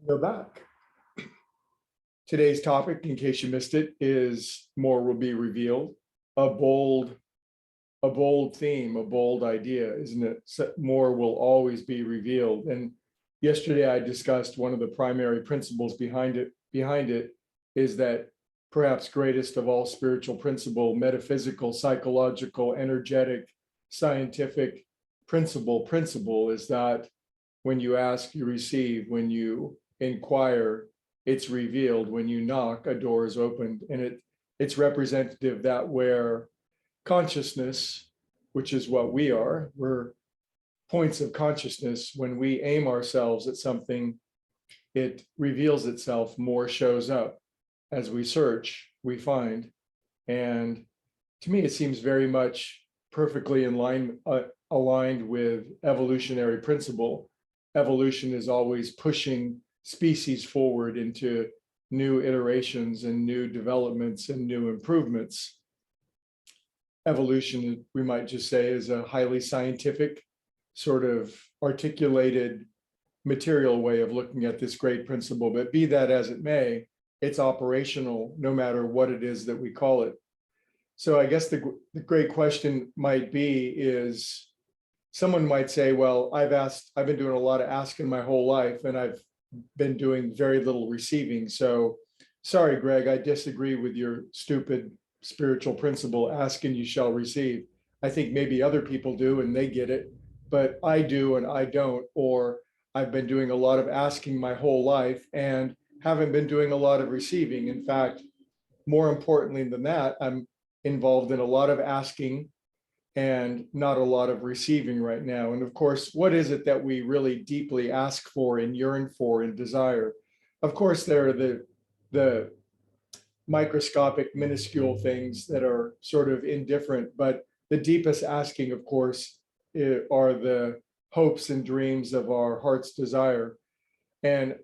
We're back. Today's topic, in case you missed it, is more will be revealed. A bold theme, a bold idea, isn't it? More will always be revealed. And yesterday I discussed one of the primary principles behind it. Behind it is that perhaps greatest of all spiritual principle, metaphysical, psychological, energetic, scientific principle is that when you ask, you receive. When you inquire, it's revealed. When you knock, a door is opened. And it's representative that where consciousness, which is what we're points of consciousness. When we aim ourselves at something, it reveals itself, more shows up. As we search, we find. And to me, it seems very much perfectly in line, aligned with evolutionary principle. Evolution is always pushing species forward into new iterations and new developments and new improvements. Evolution, we might just say, is a highly scientific, sort of articulated material way of looking at this great principle. But be that as it may, it's operational no matter what it is that we call it. So I guess the great question might be is, someone might say, well, I've been doing a lot of asking my whole life, and I've been doing very little receiving. So sorry, Greg, I disagree with your stupid spiritual principle, ask and you shall receive. I think maybe other people do and they get it, but I do and I don't. Or I've been doing a lot of asking my whole life and haven't been doing a lot of receiving. In fact, more importantly than that, I'm involved in a lot of asking and not a lot of receiving right now. And of course, what is it that we really deeply ask for and yearn for and desire? Of course, there are the microscopic, minuscule things that are sort of indifferent, but the deepest asking, of course, are the hopes and dreams of our heart's desire. And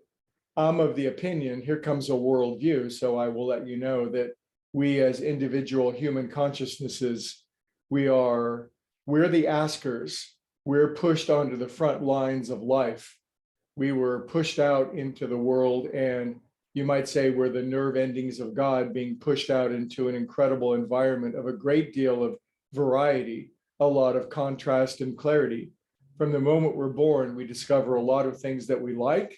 I'm of the opinion, here comes a worldview, so I will let you know that we as individual human consciousnesses, we're the askers. We're pushed onto the front lines of life. We were pushed out into the world, and you might say we're the nerve endings of God being pushed out into an incredible environment of a great deal of variety, a lot of contrast and clarity. From the moment we're born, we discover a lot of things that we like,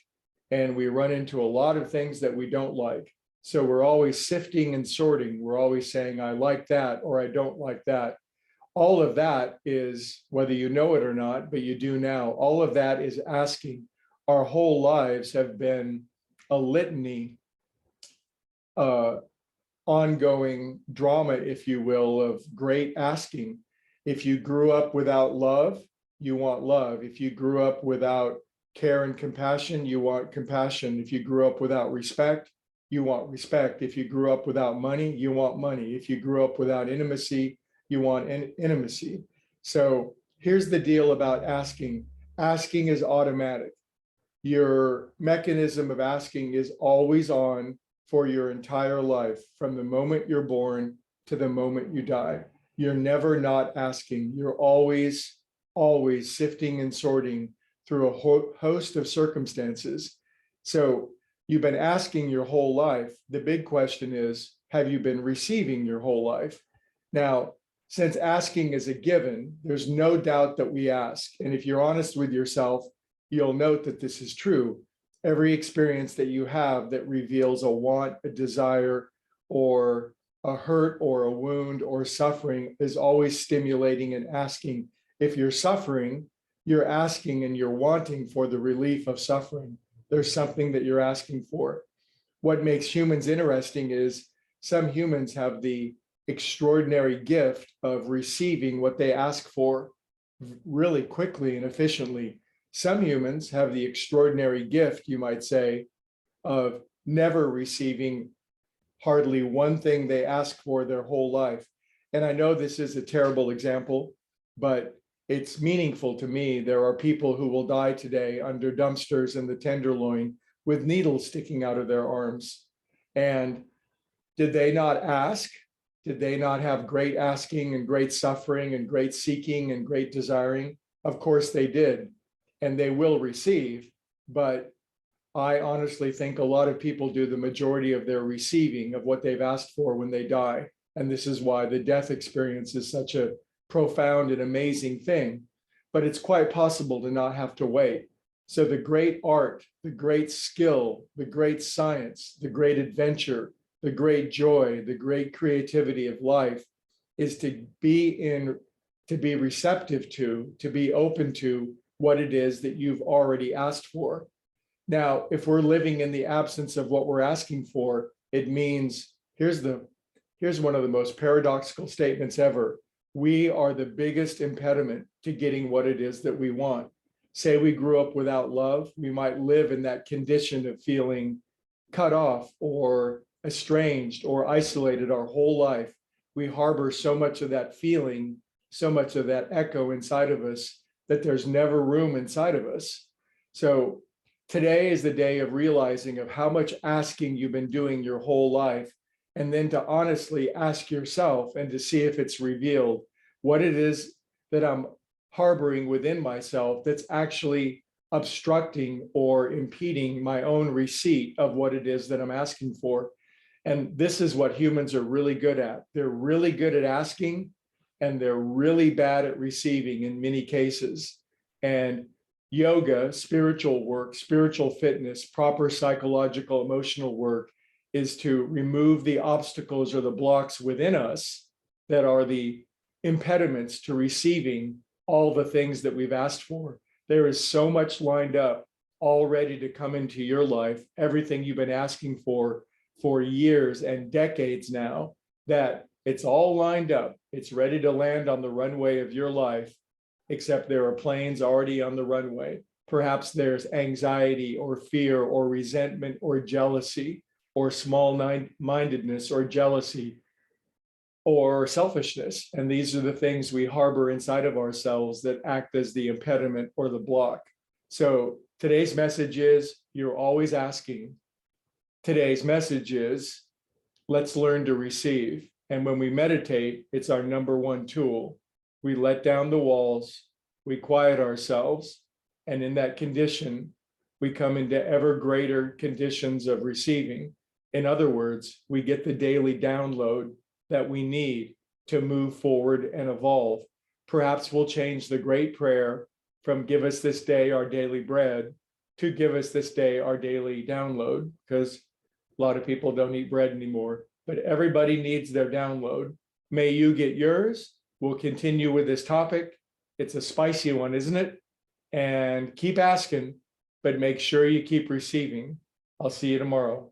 and we run into a lot of things that we don't like. So we're always sifting and sorting. We're always saying, I like that, or I don't like that. All of that is, whether you know it or not, but you do now, all of that is asking. Our whole lives have been a litany, ongoing drama, if you will, of great asking. If you grew up without love, you want love. If you grew up without care and compassion, you want compassion. If you grew up without respect, you want respect. If you grew up without money, you want money. If you grew up without intimacy, you want intimacy. So here's the deal about asking. Asking is automatic. Your mechanism of asking is always on for your entire life, from the moment you're born to the moment you die. You're never not asking. You're always sifting and sorting through a host of circumstances. So you've been asking your whole life. The big question is, have you been receiving your whole life? Now, since asking is a given, there's no doubt that we ask. And if you're honest with yourself, you'll note that this is true. Every experience that you have that reveals a want, a desire, or a hurt, or a wound, or suffering is always stimulating and asking. If you're suffering, you're asking and you're wanting for the relief of suffering. There's something that you're asking for. What makes humans interesting is some humans have the extraordinary gift of receiving what they ask for really quickly and efficiently. Some humans have the extraordinary gift, you might say, of never receiving hardly one thing they ask for their whole life. And I know this is a terrible example, but it's meaningful to me. There are people who will die today under dumpsters in the Tenderloin with needles sticking out of their arms. And did they not ask? Did they not have great asking and great suffering and great seeking and great desiring? Of course they did, and they will receive. But I honestly think a lot of people do the majority of their receiving of what they've asked for when they die. And this is why the death experience is such a profound and amazing thing. But it's quite possible to not have to wait. So the great art, the great skill, the great science, the great adventure, the great joy, the great creativity of life is to be receptive to be open to what it is that you've already asked for. Now, if we're living in the absence of what we're asking for, it means here's one of the most paradoxical statements ever. We are the biggest impediment to getting what it is that we want. Say we grew up without love, we might live in that condition of feeling cut off or estranged or isolated our whole life. We harbor so much of that feeling, so much of that echo inside of us that there's never room inside of us. So today is the day of realizing of how much asking you've been doing your whole life, and then to honestly ask yourself and to see if it's revealed what it is that I'm harboring within myself that's actually obstructing or impeding my own receipt of what it is that I'm asking for. And this is what humans are really good at. They're really good at asking, and they're really bad at receiving in many cases. And yoga, spiritual work, spiritual fitness, proper psychological, emotional work is to remove the obstacles or the blocks within us that are the impediments to receiving all the things that we've asked for. There is so much lined up, all ready to come into your life, everything you've been asking for years and decades now, that it's all lined up. It's ready to land on the runway of your life, except there are planes already on the runway. Perhaps there's anxiety or fear or resentment or jealousy or small-mindedness or jealousy or selfishness. And these are the things we harbor inside of ourselves that act as the impediment or the block. So today's message is, you're always asking. Today's message is, let's learn to receive. And when we meditate, it's our number one tool. We let down the walls, we quiet ourselves, and in that condition, we come into ever greater conditions of receiving. In other words, we get the daily download that we need to move forward and evolve. Perhaps we'll change the great prayer from give us this day our daily bread to give us this day our daily download, because a lot of people don't eat bread anymore, but everybody needs their download. May you get yours. We'll continue with this topic. It's a spicy one, isn't it? And keep asking, but make sure you keep receiving. I'll see you tomorrow.